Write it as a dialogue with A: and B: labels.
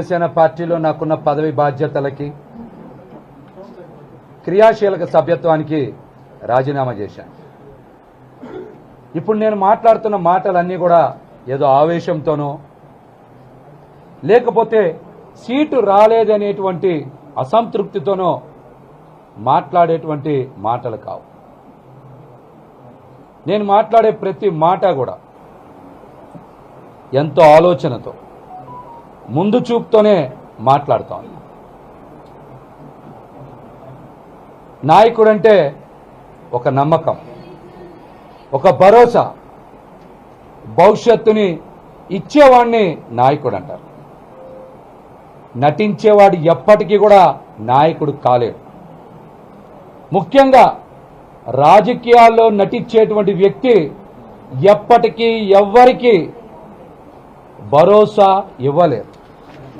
A: జనసేన పార్టీలో నాకున్న పదవి బాధ్యతలకి క్రియాశీలక సభ్యత్వానికి రాజీనామా చేశాను. ఇప్పుడు నేను మాట్లాడుతున్న మాటలన్నీ కూడా ఏదో ఆవేశంతోనో లేకపోతే సీటు రాలేదనేటువంటి అసంతృప్తితోనో మాట్లాడేటువంటి మాటలు కావు. నేను మాట్లాడే ప్రతి మాట కూడా ఎంతో ఆలోచనతో ముందు చూపుతోనే మాట్లాడుతాను. నాయకుడంటే ఒక నమ్మకం, ఒక భరోసా, భవిష్యత్తుని ఇచ్చేవాడిని నాయకుడు అంటారు. నటించేవాడు ఎప్పటికీ కూడా నాయకుడు కాలేడు. ముఖ్యంగా రాజకీయాల్లో నటించేటువంటి వ్యక్తి ఎప్పటికీ ఎవ్వరికీ భరోసా ఇవ్వలేరు.